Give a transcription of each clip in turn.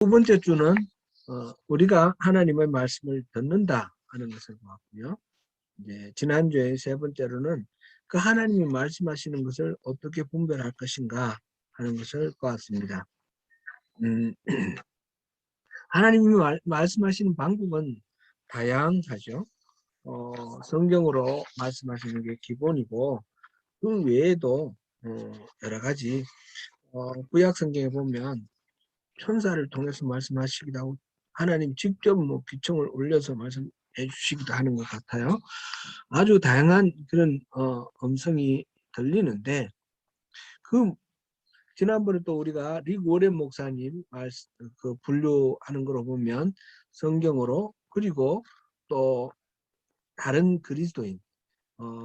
두 번째 주는 우리가 하나님의 말씀을 듣는다 하는 것을 보았고요. 이제 지난주에 세 번째로는 그 하나님이 말씀하시는 것을 어떻게 분별할 것인가 하는 것을 보았습니다. 하나님이 말씀하시는 방법은 다양하죠. 성경으로 말씀하시는 게 기본이고 그 외에도 여러 가지 구약 성경에 보면 천사를 통해서 말씀하시기도 하고 하나님 직접 비청을 올려서 말씀해 주시기도 하는 것 같아요. 아주 다양한 그런 음성이 들리는데 그 지난번에 또 우리가 릭 워렌 목사님 그 분류하는 거로 보면 성경으로 그리고 또 다른 그리스도인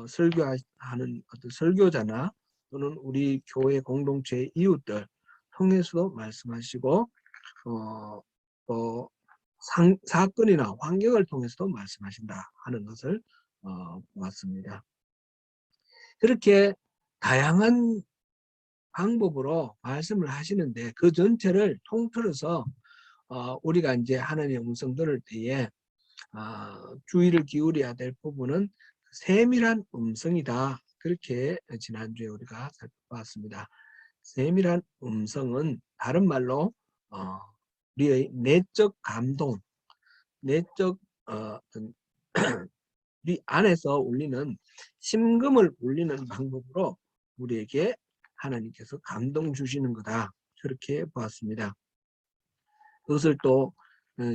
설교하는 어떤 설교자나 또는 우리 교회 공동체의 이웃들 통해서도 말씀하시고 또 사건이나 환경을 통해서도 말씀하신다 하는 것을 보았습니다. 그렇게 다양한 방법으로 말씀을 하시는데 그 전체를 통틀어서 우리가 이제 하나님의 음성 들을 때에 주의를 기울여야 될 부분은 세밀한 음성이다. 그렇게 지난주에 우리가 살펴봤습니다. 세밀한 음성은 다른 말로 우리의 내적 감동, 내적 우리 안에서 울리는 심금을 울리는 방법으로 우리에게 하나님께서 감동 주시는 거다. 그렇게 보았습니다. 그것을 또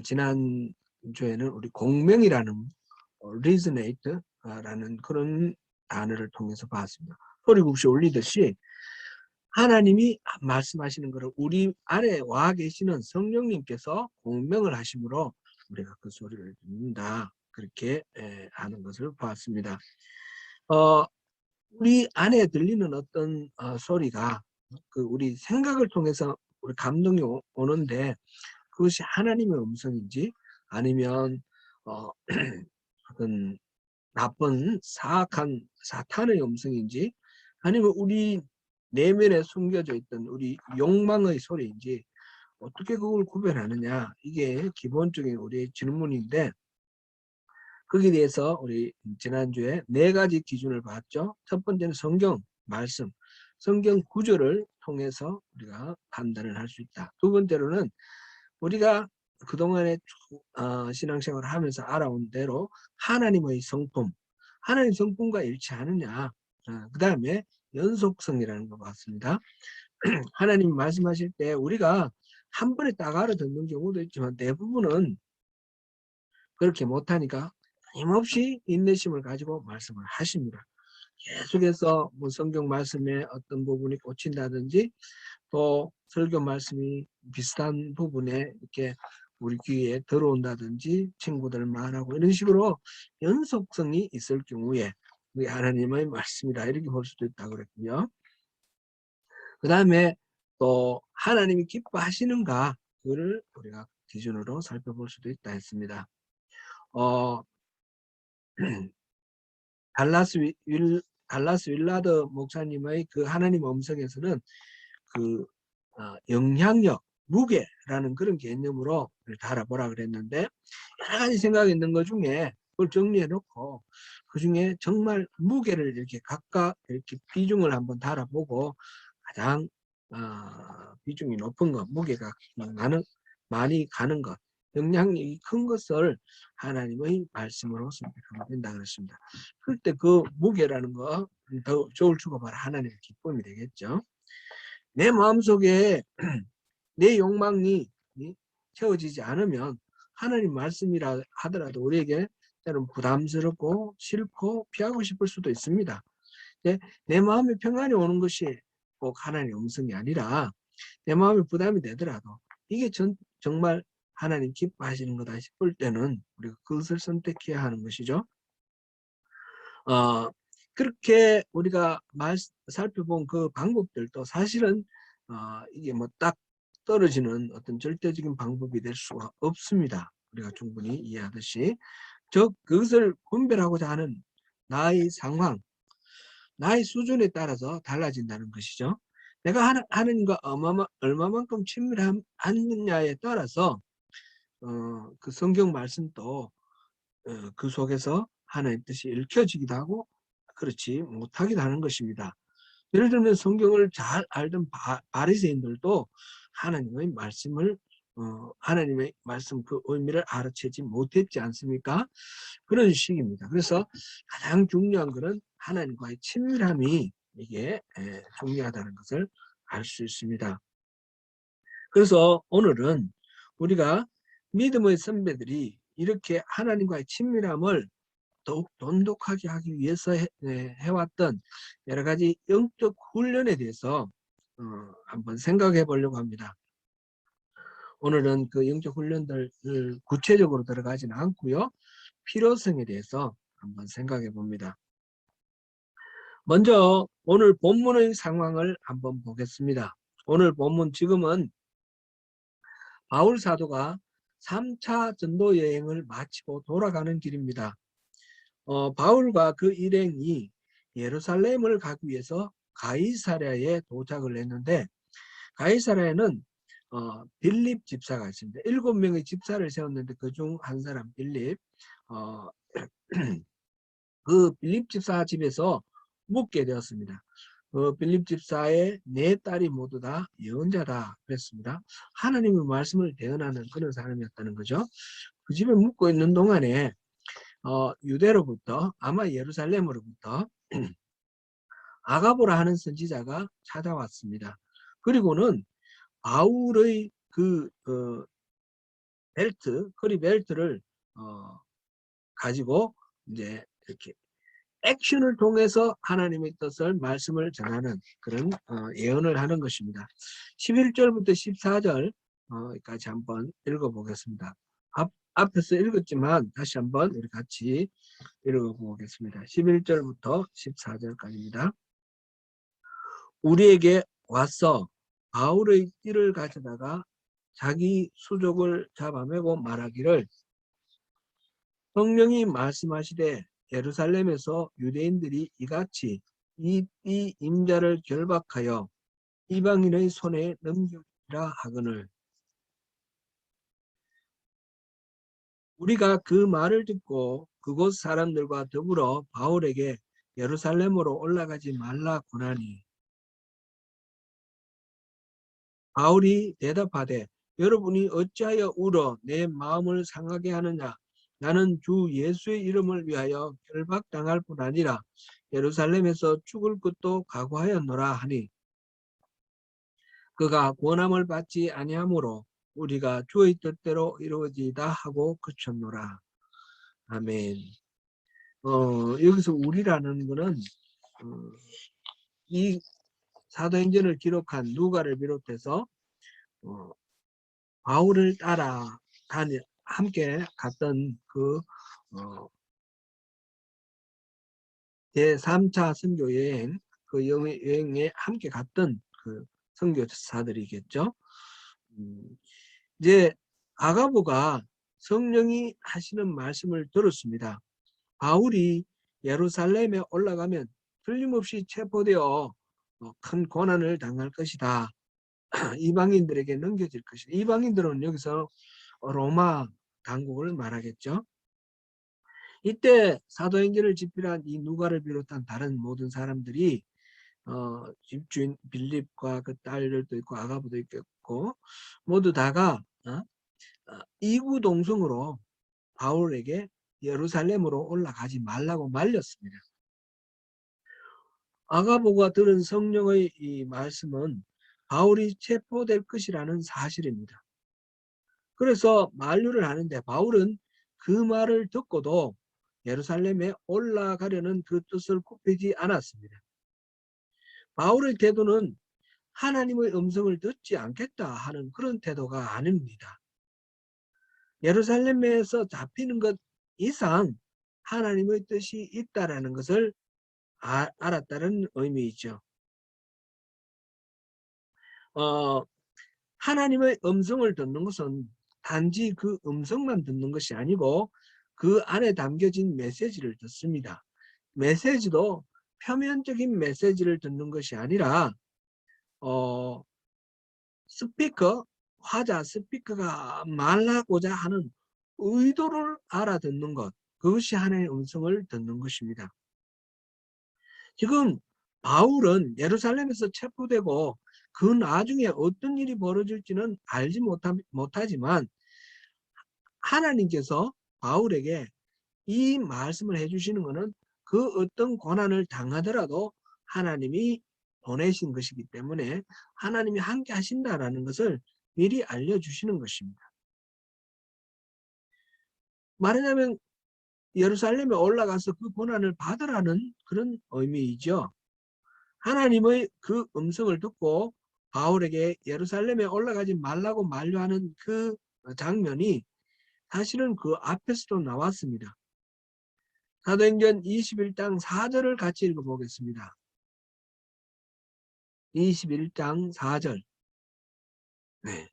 지난 주에는 우리 공명이라는 resonate라는 그런 단어를 통해서 봤습니다. 소리국시 울리듯이 하나님이 말씀하시는 것을 우리 안에 와 계시는 성령님께서 공명을 하심으로 우리가 그 소리를 듣는다. 그렇게 하는 것을 보았습니다. 우리 안에 들리는 어떤 소리가 그 우리 생각을 통해서 우리 감동이 오는데 그것이 하나님의 음성인지 아니면 어떤 나쁜 사악한 사탄의 음성인지 아니면 우리 내면에 숨겨져 있던 우리 욕망의 소리인지 어떻게 그걸 구별하느냐 이게 기본적인 우리의 질문인데 거기에 대해서 우리 지난주에 네 가지 기준을 봤죠. 첫 번째는 성경 말씀, 성경 구절을 통해서 우리가 판단을 할 수 있다. 두 번째로는 우리가 그동안에 신앙생활을 하면서 알아온 대로 하나님의 성품, 하나님 성품과 일치하느냐. 그 다음에 연속성이라는 것 같습니다. 하나님 말씀하실 때 우리가 한 번에 딱 알아듣는 경우도 있지만 대부분은 그렇게 못하니까 힘없이 인내심을 가지고 말씀을 하십니다. 계속해서 뭐 성경 말씀에 어떤 부분이 꽂힌다든지 또 설교 말씀이 비슷한 부분에 이렇게 우리 귀에 들어온다든지 친구들 말하고 이런 식으로 연속성이 있을 경우에 우리 하나님의 말씀이다 이렇게 볼 수도 있다고 그랬고요. 그 다음에 또 하나님이 기뻐하시는가 그를 우리가 기준으로 살펴볼 수도 있다 했습니다. 달라스 윌라드 목사님의 그 하나님 음성에서는 그 영향력, 무게라는 그런 개념으로 달아보라 그랬는데 여러 가지 생각이 있는 것 중에 그걸 정리해 놓고 그 중에 정말 무게를 이렇게 각각 이렇게 비중을 한번 달아보고 가장 비중이 높은 것, 무게가 많이 가는 것, 영향력이 큰 것을 하나님의 말씀으로 선택하면 된다 그랬습니다. 그때 그 무게라는 거 더 좋을 수가 바로 하나님의 기쁨이 되겠죠. 내 마음속에 내 욕망이 채워지지 않으면 하나님 말씀이라 하더라도 우리에게 때로는 부담스럽고 싫고 피하고 싶을 수도 있습니다. 내 마음에 평안이 오는 것이 꼭 하나님의 음성이 아니라 내 마음에 부담이 되더라도 이게 정말 하나님 기뻐하시는 거다 싶을 때는 우리가 그것을 선택해야 하는 것이죠. 그렇게 우리가 살펴본 그 방법들도 사실은 이게 뭐 딱 떨어지는 어떤 절대적인 방법이 될 수가 없습니다. 우리가 충분히 이해하듯이 즉 그것을 분별하고자 하는 나의 상황, 나의 수준에 따라서 달라진다는 것이죠. 내가 하나님과 얼마만큼 친밀하느냐에 따라서 그 성경 말씀도 그 속에서 하나님의 뜻이 읽혀지기도 하고 그렇지 못하기도 하는 것입니다. 예를 들면 성경을 잘 알던 바리새인들도 하나님의 말씀을 하나님의 말씀 그 의미를 알아채지 못했지 않습니까? 그런 식입니다. 그래서 가장 중요한 것은 하나님과의 친밀함이 이게 중요하다는 것을 알 수 있습니다. 그래서 오늘은 우리가 믿음의 선배들이 이렇게 하나님과의 친밀함을 더욱 돈독하게 하기 위해서 해왔던 여러 가지 영적 훈련에 대해서 한번 생각해 보려고 합니다. 오늘은 그 영적 훈련들을 구체적으로 들어가지는 않고요. 필요성에 대해서 한번 생각해 봅니다. 먼저 오늘 본문의 상황을 한번 보겠습니다. 오늘 본문 지금은 바울 사도가 3차 전도 여행을 마치고 돌아가는 길입니다. 바울과 그 일행이 예루살렘을 가기 위해서 가이사랴에 도착을 했는데 가이사랴에는 빌립 집사가 있습니다. 7명의 집사를 세웠는데 그중 한 사람 빌립 그 빌립 집사 집에서 묵게 되었습니다. 빌립 집사의 4딸이 모두 다 예언자다 그랬습니다. 하나님의 말씀을 대언하는 그런 사람이었다는 거죠. 그 집에 묵고 있는 동안에 유대로부터 아마 예루살렘으로부터 아가보라 하는 선지자가 찾아왔습니다. 그리고는 바울의 그 허리 벨트를 가지고 이제 이렇게 액션을 통해서 하나님의 뜻을 말씀을 전하는 그런 예언을 하는 것입니다. 11절부터 14절까지 한번 읽어보겠습니다. 앞에서 읽었지만 다시 한번 우리 같이 읽어보겠습니다. 11절부터 14절까지입니다. 우리에게 와서 바울의 띠를 가져다가 자기 수족을 잡아매고 말하기를 성령이 말씀하시되 예루살렘에서 유대인들이 이같이 이 띠 임자를 결박하여 이방인의 손에 넘기라 하거늘 우리가 그 말을 듣고 그곳 사람들과 더불어 바울에게 예루살렘으로 올라가지 말라 고나니 바울이 대답하되 여러분이 어찌하여 울어 내 마음을 상하게 하느냐 나는 주 예수의 이름을 위하여 결박당할 뿐 아니라 예루살렘에서 죽을 것도 각오하였노라 하니 그가 권함을 받지 아니하므로 우리가 주의 뜻대로 이루어지다 하고 그쳤노라. 아멘. 여기서 우리라는 것은 이 사도행전을 기록한 누가를 비롯해서 바울을 따라 함께 갔던 그 제3차 선교 여행 그 여행에 함께 갔던 그 선교사들이겠죠. 이제 아가보가 성령이 하시는 말씀을 들었습니다. 바울이 예루살렘에 올라가면 틀림없이 체포되어 큰 고난을 당할 것이다. 이방인들에게 넘겨질 것이다. 이방인들은 여기서 로마 당국을 말하겠죠. 이때 사도행전을 집필한 이 누가를 비롯한 다른 모든 사람들이 집주인 빌립과 그 딸들도 있고 아가보도 있겠고 모두 다가 이구동성으로 바울에게 예루살렘으로 올라가지 말라고 말렸습니다. 아가보가 들은 성령의 이 말씀은 바울이 체포될 것이라는 사실입니다. 그래서 만류를 하는데 바울은 그 말을 듣고도 예루살렘에 올라가려는 그 뜻을 굽히지 않았습니다. 바울의 태도는 하나님의 음성을 듣지 않겠다 하는 그런 태도가 아닙니다. 예루살렘에서 잡히는 것 이상 하나님의 뜻이 있다라는 것을 알았다는 의미이죠. 하나님의 음성을 듣는 것은 단지 그 음성만 듣는 것이 아니고 그 안에 담겨진 메시지를 듣습니다. 메시지도 표면적인 메시지를 듣는 것이 아니라 어, 스피커, 화자 스피커가 말하고자 하는 의도를 알아듣는 것, 그것이 하나님의 음성을 듣는 것입니다. 지금 바울은 예루살렘에서 체포되고 그 나중에 어떤 일이 벌어질지는 알지 못하지만 하나님께서 바울에게 이 말씀을 해주시는 것은 그 어떤 고난을 당하더라도 하나님이 보내신 것이기 때문에 하나님이 함께 하신다라는 것을 미리 알려주시는 것입니다. 말하자면 예루살렘에 올라가서 그 고난을 받으라는 그런 의미이죠. 하나님의 그 음성을 듣고 바울에게 예루살렘에 올라가지 말라고 만류하는 그 장면이 사실은 그 앞에서도 나왔습니다. 사도행전 21장 4절을 같이 읽어보겠습니다. 21장 4절. 네.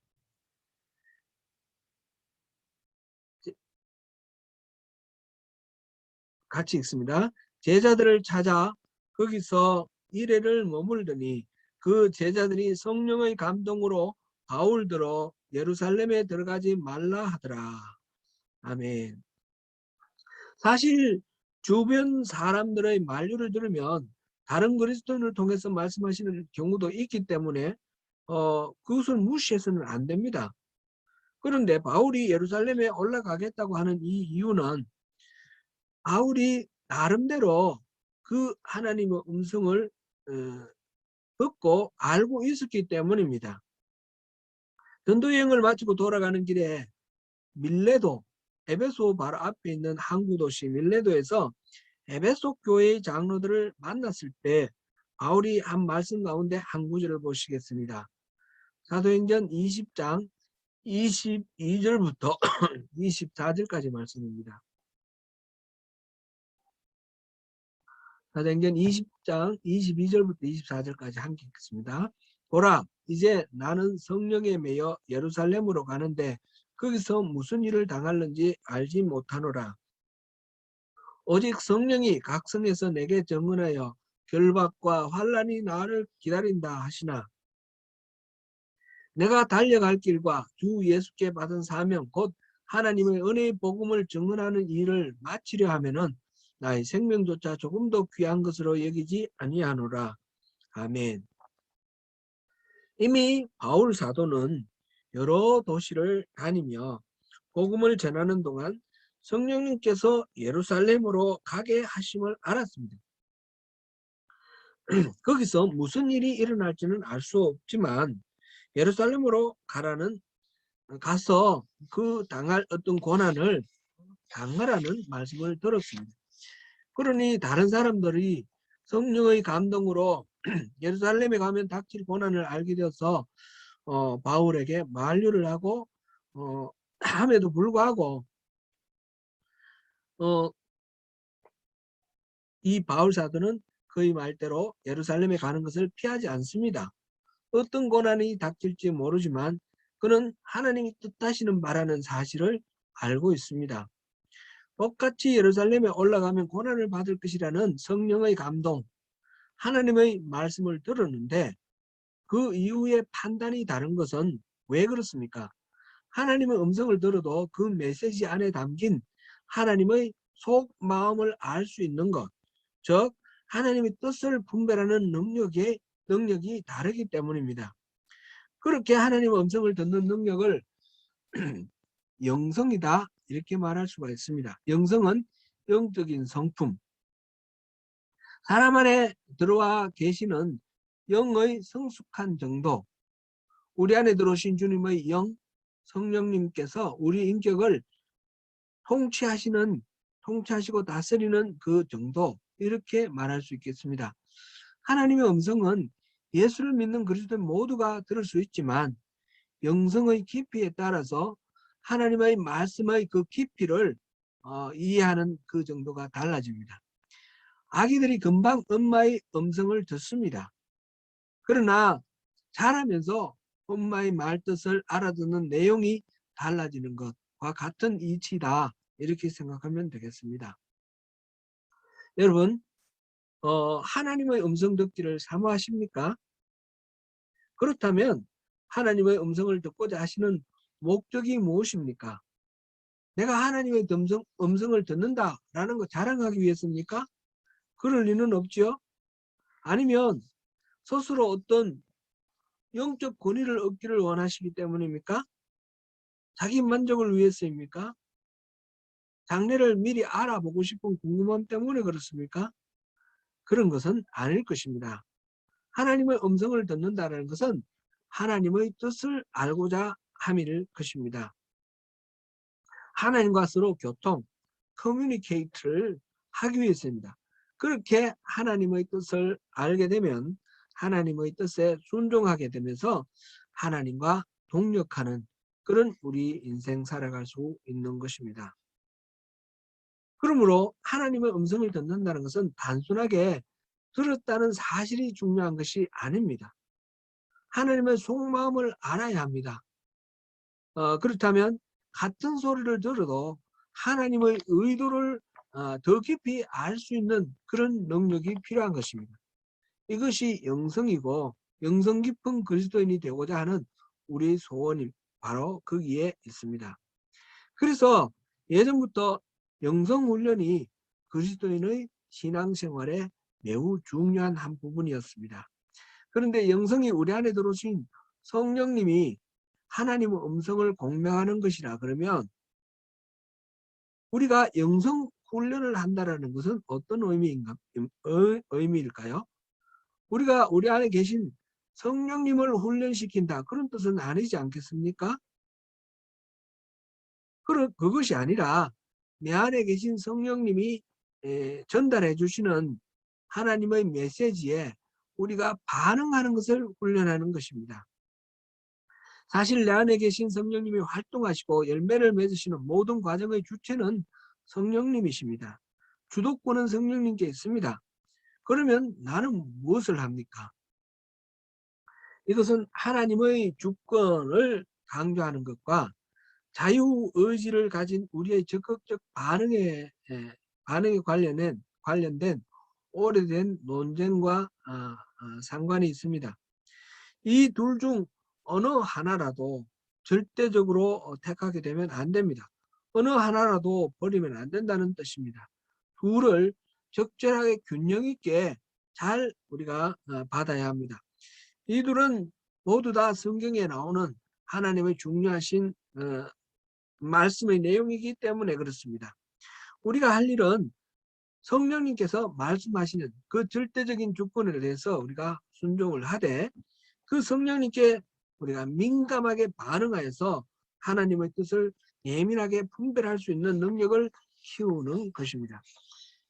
같이 읽습니다. 제자들을 찾아 거기서 이래를 머물더니 그 제자들이 성령의 감동으로 바울들어 예루살렘에 들어가지 말라 하더라. 아멘. 사실 주변 사람들의 만류를 들으면 다른 그리스도인을 통해서 말씀하시는 경우도 있기 때문에 그것을 무시해서는 안 됩니다. 그런데 바울이 예루살렘에 올라가겠다고 하는 이 이유는 바울이 나름대로 그 하나님의 음성을 듣고 알고 있었기 때문입니다. 전도여행을 마치고 돌아가는 길에 밀레도, 에베소 바로 앞에 있는 항구 도시 밀레도에서 에베소 교회의 장로들을 만났을 때 바울이 한 말씀 가운데 한 구절을 보시겠습니다. 사도행전 20장 22절부터 24절까지 말씀입니다. 사도행전 20장 22절부터 24절까지 함께 읽겠습니다. 보라, 이제 나는 성령에 매여 예루살렘으로 가는데 거기서 무슨 일을 당할는지 알지 못하노라. 오직 성령이 각 성에서 내게 증언하여 결박과 환난이 나를 기다린다 하시나 내가 달려갈 길과 주 예수께 받은 사명 곧 하나님의 은혜의 복음을 증언하는 일을 마치려 하면은 나의 생명조차 조금도 귀한 것으로 여기지 아니하노라. 아멘. 이미 바울 사도는 여러 도시를 다니며 복음을 전하는 동안 성령님께서 예루살렘으로 가게 하심을 알았습니다. 거기서 무슨 일이 일어날지는 알 수 없지만 예루살렘으로 가서 그 당할 어떤 고난을 당하라는 말씀을 들었습니다. 그러니 다른 사람들이 성령의 감동으로 예루살렘에 가면 닥칠 고난을 알게 되어서 바울에게 만류를 하고 함에도 불구하고 이 바울 사도는 그의 말대로 예루살렘에 가는 것을 피하지 않습니다. 어떤 고난이 닥칠지 모르지만 그는 하나님이 뜻하시는 바라는 사실을 알고 있습니다. 똑같이 예루살렘에 올라가면 고난을 받을 것이라는 성령의 감동, 하나님의 말씀을 들었는데 그 이후에 판단이 다른 것은 왜 그렇습니까? 하나님의 음성을 들어도 그 메시지 안에 담긴 하나님의 속마음을 알 수 있는 것, 즉 하나님의 뜻을 분별하는 능력이 다르기 때문입니다. 그렇게 하나님의 음성을 듣는 능력을 영성이다 이렇게 말할 수가 있습니다. 영성은 영적인 성품, 사람 안에 들어와 계시는 영의 성숙한 정도, 우리 안에 들어오신 주님의 영, 성령님께서 우리 인격을 통치하시고 다스리는 그 정도, 이렇게 말할 수 있겠습니다. 하나님의 음성은 예수를 믿는 그리스도인 모두가 들을 수 있지만 영성의 깊이에 따라서 하나님의 말씀의 그 깊이를 이해하는 그 정도가 달라집니다. 아기들이 금방 엄마의 음성을 듣습니다. 그러나 자라면서 엄마의 말뜻을 알아듣는 내용이 달라지는 것과 같은 이치다 이렇게 생각하면 되겠습니다. 여러분 하나님의 음성 듣기를 사모하십니까? 그렇다면 하나님의 음성을 듣고자 하시는 목적이 무엇입니까? 내가 하나님의 음성을 듣는다라는 거 자랑하기 위해서입니까? 그럴 리는 없지요. 아니면 스스로 어떤 영적 권위를 얻기를 원하시기 때문입니까? 자기 만족을 위해서입니까? 장래를 미리 알아보고 싶은 궁금함 때문에 그렇습니까? 그런 것은 아닐 것입니다. 하나님의 음성을 듣는다는 것은 하나님의 뜻을 알고자 함일 것입니다. 하나님과 서로 교통, 커뮤니케이트를 하기 위해서입니다. 그렇게 하나님의 뜻을 알게 되면 하나님의 뜻에 순종하게 되면서 하나님과 동력하는 그런 우리 인생 살아갈 수 있는 것입니다. 그러므로 하나님의 음성을 듣는다는 것은 단순하게 들었다는 사실이 중요한 것이 아닙니다. 하나님의 속마음을 알아야 합니다. 그렇다면 같은 소리를 들어도 하나님의 의도를 더 깊이 알 수 있는 그런 능력이 필요한 것입니다. 이것이 영성이고 영성 깊은 그리스도인이 되고자 하는 우리 소원이 바로 거기에 있습니다. 그래서 예전부터 영성훈련이 그리스도인의 신앙생활에 매우 중요한 한 부분이었습니다. 그런데 영성이 우리 안에 들어오신 성령님이 하나님의 음성을 공명하는 것이라 그러면 우리가 영성 훈련을 한다는 것은 어떤 의미일까요? 우리가 우리 안에 계신 성령님을 훈련시킨다 그런 뜻은 아니지 않겠습니까? 그것이 아니라 내 안에 계신 성령님이 전달해 주시는 하나님의 메시지에 우리가 반응하는 것을 훈련하는 것입니다. 사실 내 안에 계신 성령님이 활동하시고 열매를 맺으시는 모든 과정의 주체는 성령님이십니다. 주도권은 성령님께 있습니다. 그러면 나는 무엇을 합니까? 이것은 하나님의 주권을 강조하는 것과 자유의지를 가진 우리의 적극적 반응에 관련된 오래된 논쟁과 상관이 있습니다. 이 둘 중 어느 하나라도 절대적으로 택하게 되면 안 됩니다. 어느 하나라도 버리면 안 된다는 뜻입니다. 둘을 적절하게 균형 있게 잘 우리가 받아야 합니다. 이 둘은 모두 다 성경에 나오는 하나님의 중요하신 말씀의 내용이기 때문에 그렇습니다. 우리가 할 일은 성령님께서 말씀하시는 그 절대적인 주권에 대해서 우리가 순종을 하되 그 성령님께 우리가 민감하게 반응하여서 하나님의 뜻을 예민하게 분별할 수 있는 능력을 키우는 것입니다.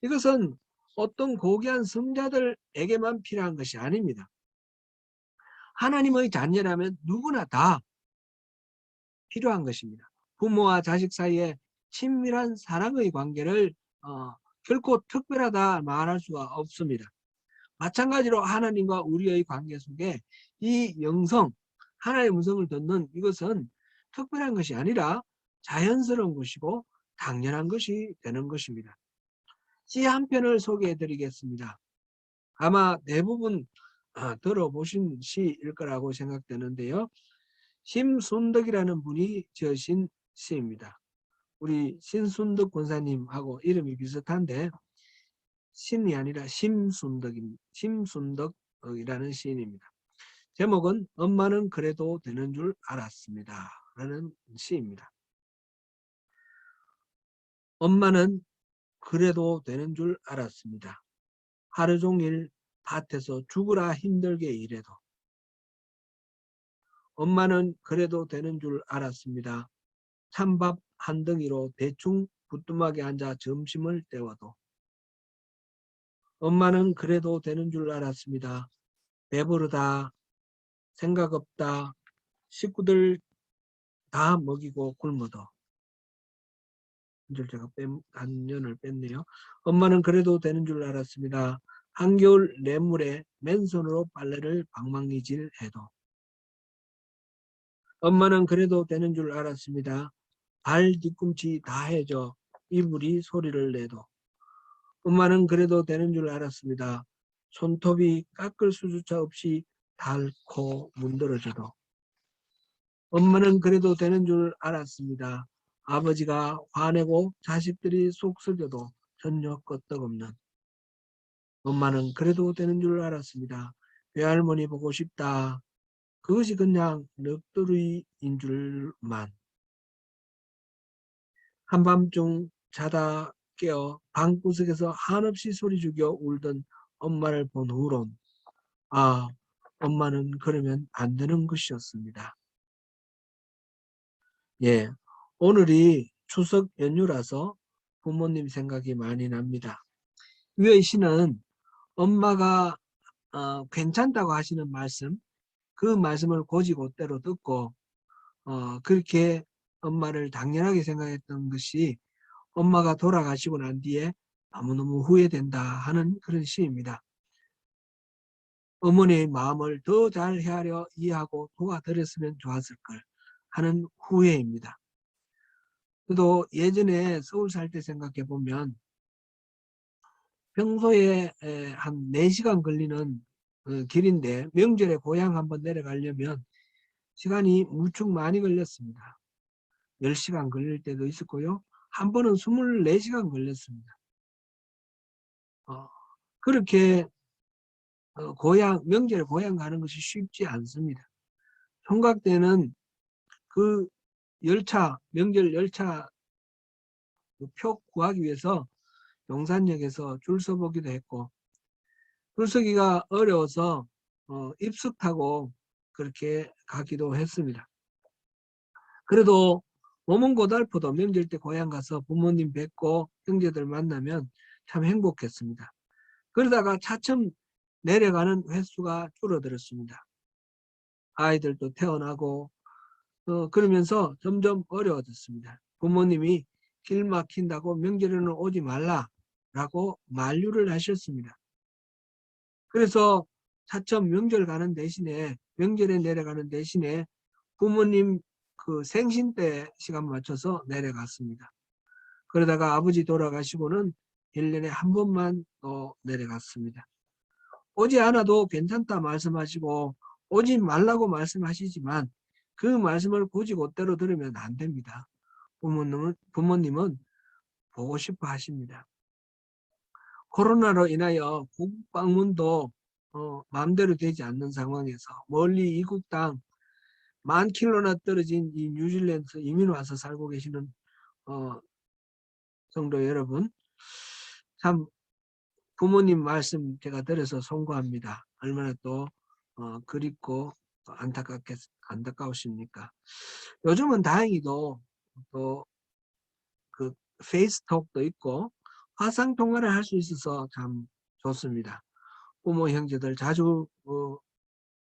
이것은 어떤 고귀한 성자들에게만 필요한 것이 아닙니다. 하나님의 자녀라면 누구나 다 필요한 것입니다. 부모와 자식 사이에 친밀한 사랑의 관계를 결코 특별하다 말할 수가 없습니다. 마찬가지로 하나님과 우리의 관계 속에 이 영성, 하나님의 음성을 듣는 이것은 특별한 것이 아니라 자연스러운 것이고 당연한 것이 되는 것입니다. 시 한 편을 소개해 드리겠습니다. 아마 대부분 들어보신 시일 거라고 생각되는데요. 심순덕이라는 분이 지으신 시입니다. 우리 신순덕 권사님하고 이름이 비슷한데 신이 아니라 심순덕이라는 시인입니다. 제목은 엄마는 그래도 되는 줄 알았습니다. 라는 시입니다. 엄마는 그래도 되는 줄 알았습니다. 하루 종일 밭에서 죽으라 힘들게 일해도 엄마는 그래도 되는 줄 알았습니다. 찬밥 한 덩이로 대충 부뚜막에 앉아 점심을 때워도 엄마는 그래도 되는 줄 알았습니다. 배부르다, 생각 없다, 식구들 다 먹이고 굶어도. 이제 제가 한 년을 뺐네요. 엄마는 그래도 되는 줄 알았습니다. 한겨울 냇물에 맨손으로 빨래를 방망이질 해도. 엄마는 그래도 되는 줄 알았습니다. 발 뒤꿈치 다 해줘 이불이 소리를 내도. 엄마는 그래도 되는 줄 알았습니다. 손톱이 깎을 수조차 없이 닳고 문드러져도 엄마는 그래도 되는 줄 알았습니다. 아버지가 화내고 자식들이 속 썩여도 전혀 끄떡없는 엄마는 그래도 되는 줄 알았습니다. 외할머니 보고 싶다. 그것이 그냥 넋두리인 줄만. 한밤중 자다 깨어 방구석에서 한없이 소리 죽여 울던 엄마를 본 후론 아, 엄마는 그러면 안 되는 것이었습니다. 예, 오늘이 추석 연휴라서 부모님 생각이 많이 납니다. 유혜 씨는 엄마가 괜찮다고 하시는 말씀, 그 말씀을 곧이곧대로 듣고 그렇게 엄마를 당연하게 생각했던 것이 엄마가 돌아가시고 난 뒤에 너무너무 후회된다 하는 그런 시입니다. 어머니의 마음을 더 잘 헤아려 이해하고 도와드렸으면 좋았을 걸 하는 후회입니다. 또 예전에 서울 살 때 생각해 보면 평소에 한 4시간 걸리는 길인데 명절에 고향 한번 내려가려면 시간이 무척 많이 걸렸습니다. 10시간 걸릴 때도 있었고요. 한 번은 24시간 걸렸습니다. 그렇게 명절에 고향 가는 것이 쉽지 않습니다. 총각 때는 그 명절 열차 표 구하기 위해서 용산역에서 줄 서보기도 했고 줄 서기가 어려워서 입석 타고 그렇게 가기도 했습니다. 그래도 몸은 고달퍼도 명절 때 고향 가서 부모님 뵙고 형제들 만나면 참 행복했습니다. 그러다가 차츰 내려가는 횟수가 줄어들었습니다. 아이들도 태어나고 그러면서 점점 어려워졌습니다. 부모님이 길 막힌다고 명절에는 오지 말라라고 만류를 하셨습니다. 그래서 차츰 명절에 내려가는 대신에 부모님 그 생신 때 시간 맞춰서 내려갔습니다. 그러다가 아버지 돌아가시고는 1년에 한 번만 또 내려갔습니다. 오지 않아도 괜찮다 말씀하시고 오지 말라고 말씀하시지만 그 말씀을 곧이곧대로 들으면 안 됩니다. 부모님은 보고 싶어 하십니다. 코로나로 인하여 고국 방문도 마음대로 되지 않는 상황에서 멀리 이국 땅 10,000km나 떨어진 이 뉴질랜드 이민 와서 살고 계시는 성도 여러분, 참 부모님 말씀 제가 들어서 송구합니다. 얼마나 또 그립고 안타까우십니까? 요즘은 다행히도 또 그 페이스톡도 있고 화상 통화를 할 수 있어서 참 좋습니다. 부모 형제들 자주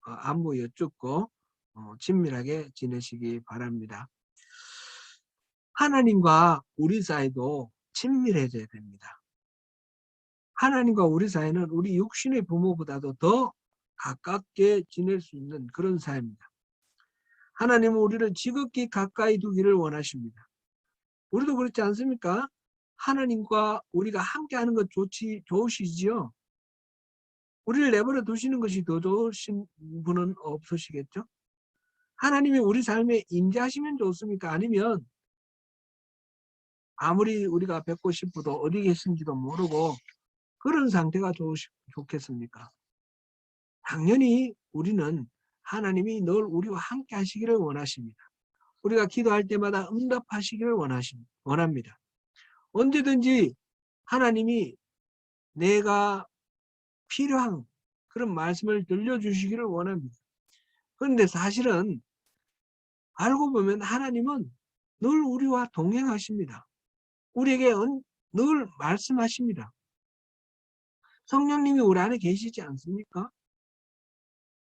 안부 여쭙고 친밀하게 지내시기 바랍니다. 하나님과 우리 사이도 친밀해져야 됩니다. 하나님과 우리 사이는 우리 육신의 부모보다도 더 가깝게 지낼 수 있는 그런 사이입니다. 하나님은 우리를 지극히 가까이 두기를 원하십니다. 우리도 그렇지 않습니까? 하나님과 우리가 함께하는 것 좋으시지요? 우리를 내버려 두시는 것이 더 좋으신 분은 없으시겠죠? 하나님이 우리 삶에 임재하시면 좋습니까? 아니면 아무리 우리가 뵙고 싶어도 어디 계신지도 모르고 그런 상태가 좋겠습니까? 당연히 우리는 하나님이 늘 우리와 함께 하시기를 원하십니다. 우리가 기도할 때마다 응답하시기를 원합니다. 언제든지 하나님이 내가 필요한 그런 말씀을 들려주시기를 원합니다. 그런데 사실은 알고 보면 하나님은 늘 우리와 동행하십니다. 우리에게 늘 말씀하십니다. 성령님이 우리 안에 계시지 않습니까?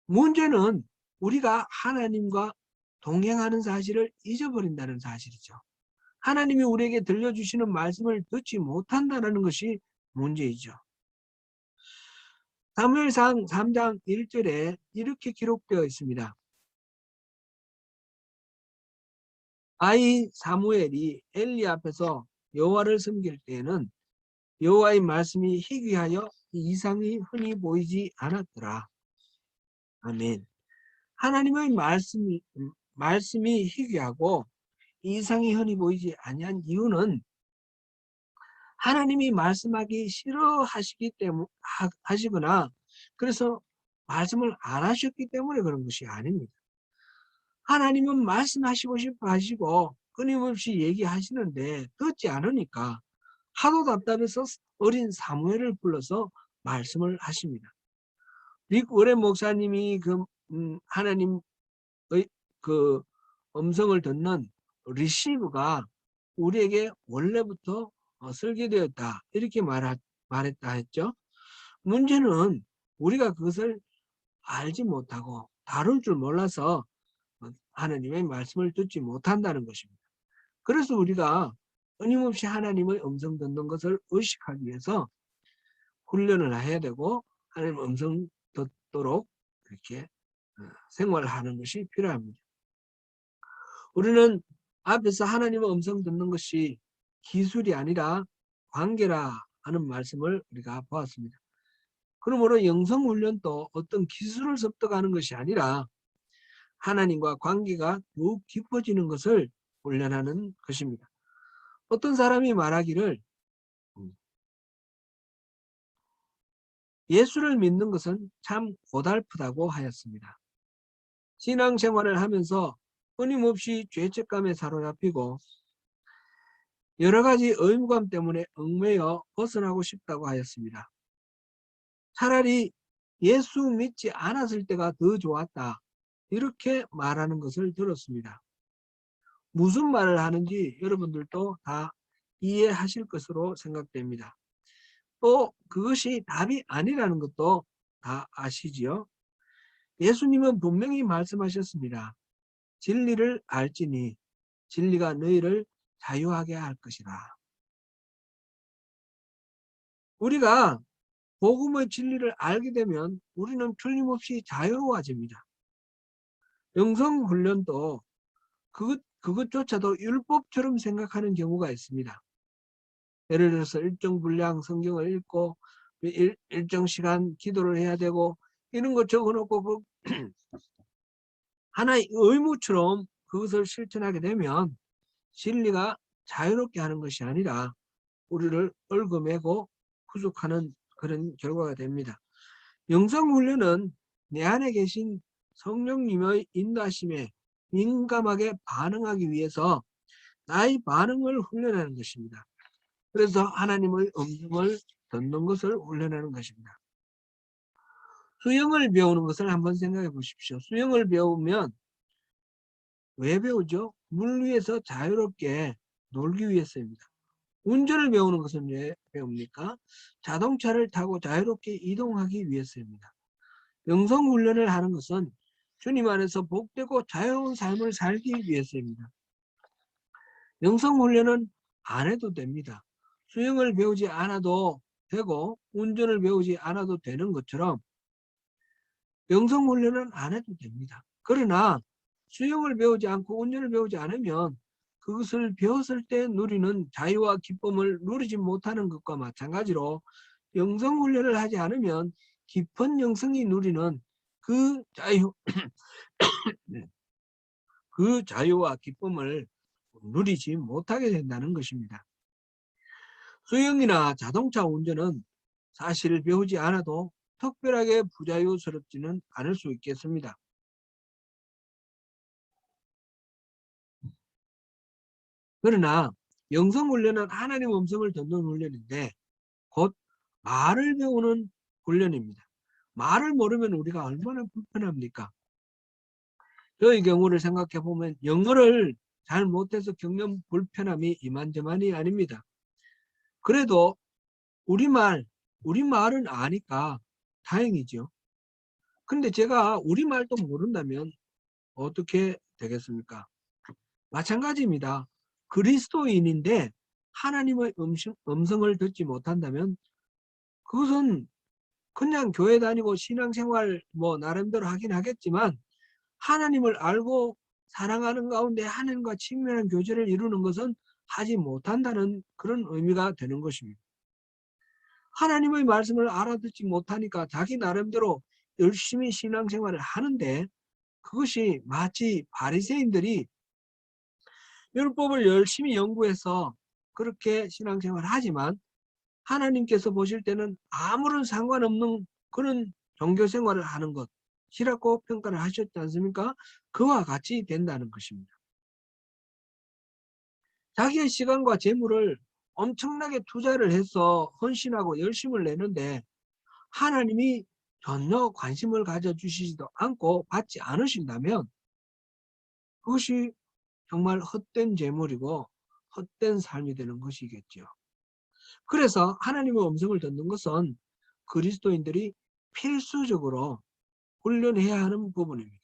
문제는 우리가 하나님과 동행하는 사실을 잊어버린다는 사실이죠. 하나님이 우리에게 들려주시는 말씀을 듣지 못한다는 것이 문제이죠. 사무엘상 3장 1절에 이렇게 기록되어 있습니다. 아이 사무엘이 엘리 앞에서 여호와를 섬길 때에는 여호와의 말씀이 희귀하여 이상이 흔히 보이지 않았더라. 아멘. 하나님의 말씀이 희귀하고 이상이 흔히 보이지 아니한 이유는 하나님이 말씀하기 싫어하시기 때문에 하시거나 그래서 말씀을 안 하셨기 때문에 그런 것이 아닙니다. 하나님은 말씀하시고 싶어 하시고 끊임없이 얘기하시는데 듣지 않으니까 하도 답답해서 어린 사무엘을 불러서 말씀을 하십니다. 릭 워렌 목사님이 하나님의 그 음성을 듣는 리시브가 우리에게 원래부터 설계되었다 이렇게 말했다 했죠. 문제는 우리가 그것을 알지 못하고 다룰 줄 몰라서 하나님의 말씀을 듣지 못한다는 것입니다. 그래서 우리가 끊임없이 하나님의 음성 듣는 것을 의식하기 위해서 훈련을 해야 되고 하나님 음성 듣도록 이렇게 생활하는 것이 필요합니다. 우리는 앞에서 하나님의 음성 듣는 것이 기술이 아니라 관계라 하는 말씀을 우리가 보았습니다. 그러므로 영성훈련도 어떤 기술을 습득하는 것이 아니라 하나님과 관계가 더욱 깊어지는 것을 훈련하는 것입니다. 어떤 사람이 말하기를 예수를 믿는 것은 참 고달프다고 하였습니다. 신앙생활을 하면서 끊임없이 죄책감에 사로잡히고 여러 가지 의무감 때문에 얽매여 벗어나고 싶다고 하였습니다. 차라리 예수 믿지 않았을 때가 더 좋았다. 이렇게 말하는 것을 들었습니다. 무슨 말을 하는지 여러분들도 다 이해하실 것으로 생각됩니다. 또 그것이 답이 아니라는 것도 다 아시지요? 예수님은 분명히 말씀하셨습니다. 진리를 알지니 진리가 너희를 자유하게 할 것이라. 우리가 복음의 진리를 알게 되면 우리는 틀림없이 자유로워집니다. 영성훈련도 그것조차도 율법처럼 생각하는 경우가 있습니다. 예를 들어서 일정 분량 성경을 읽고 일정 시간 기도를 해야 되고 이런 거 적어놓고 하나의 의무처럼 그것을 실천하게 되면 진리가 자유롭게 하는 것이 아니라 우리를 얽어매고 구속하는 그런 결과가 됩니다. 영성훈련은 내 안에 계신 성령님의 인도하심에 민감하게 반응하기 위해서 나의 반응을 훈련하는 것입니다. 그래서 하나님의 음성을 듣는 것을 훈련하는 것입니다. 수영을 배우는 것을 한번 생각해 보십시오. 수영을 배우면 왜 배우죠? 물 위에서 자유롭게 놀기 위해서입니다. 운전을 배우는 것은 왜 배웁니까? 자동차를 타고 자유롭게 이동하기 위해서입니다. 영성훈련을 하는 것은 주님 안에서 복되고 자유로운 삶을 살기 위해서입니다. 영성훈련은 안 해도 됩니다. 수영을 배우지 않아도 되고 운전을 배우지 않아도 되는 것처럼 영성훈련은 안 해도 됩니다. 그러나 수영을 배우지 않고 운전을 배우지 않으면 그것을 배웠을 때 누리는 자유와 기쁨을 누리지 못하는 것과 마찬가지로 영성훈련을 하지 않으면 깊은 영성이 누리는 그 자유와 기쁨을 누리지 못하게 된다는 것입니다. 수영이나 자동차 운전은 사실 배우지 않아도 특별하게 부자유스럽지는 않을 수 있겠습니다. 그러나 영성훈련은 하나님 음성을 듣는 훈련인데 곧 말을 배우는 훈련입니다. 말을 모르면 우리가 얼마나 불편합니까? 저의 경우를 생각해 보면 영어를 잘 못해서 겪는 불편함이 이만저만이 아닙니다. 그래도 우리말은 아니까 다행이죠. 근데 제가 우리말도 모른다면 어떻게 되겠습니까? 마찬가지입니다. 그리스도인인데 하나님의 음성을 듣지 못한다면 그것은 그냥 교회 다니고 신앙생활 나름대로 하긴 하겠지만 하나님을 알고 사랑하는 가운데 하나님과 친밀한 교제를 이루는 것은 하지 못한다는 그런 의미가 되는 것입니다. 하나님의 말씀을 알아듣지 못하니까 자기 나름대로 열심히 신앙생활을 하는데 그것이 마치 바리새인들이 율법을 열심히 연구해서 그렇게 신앙생활을 하지만 하나님께서 보실 때는 아무런 상관없는 그런 종교생활을 하는 것이라고 평가를 하셨지 않습니까? 그와 같이 된다는 것입니다. 자기의 시간과 재물을 엄청나게 투자를 해서 헌신하고 열심을 내는데 하나님이 전혀 관심을 가져주시지도 않고 받지 않으신다면 그것이 정말 헛된 재물이고 헛된 삶이 되는 것이겠죠. 그래서 하나님의 음성을 듣는 것은 그리스도인들이 필수적으로 훈련해야 하는 부분입니다.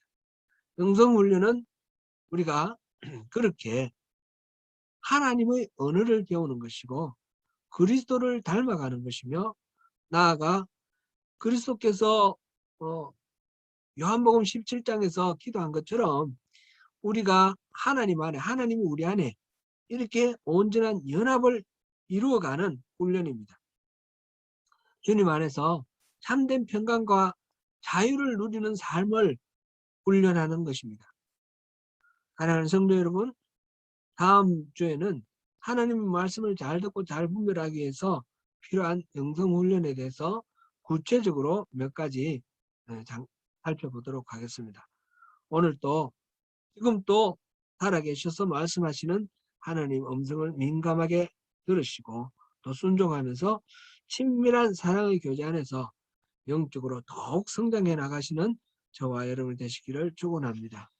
영성훈련은 우리가 그렇게 하나님의 언어를 배우는 것이고 그리스도를 닮아가는 것이며 나아가 그리스도께서 요한복음 17장에서 기도한 것처럼 우리가 하나님 안에, 하나님이 우리 안에 이렇게 온전한 연합을 이루어가는 훈련입니다. 주님 안에서 참된 평강과 자유를 누리는 삶을 훈련하는 것입니다. 사랑하는 성도 여러분, 다음 주에는 하나님의 말씀을 잘 듣고 잘 분별하기 위해서 필요한 영성훈련에 대해서 구체적으로 몇 가지 살펴보도록 하겠습니다. 오늘 또 지금 또 살아계셔서 말씀하시는 하나님 음성을 민감하게 들으시고 또 순종하면서 친밀한 사랑의 교제 안에서 영적으로 더욱 성장해 나가시는 저와 여러분 되시기를 축원합니다.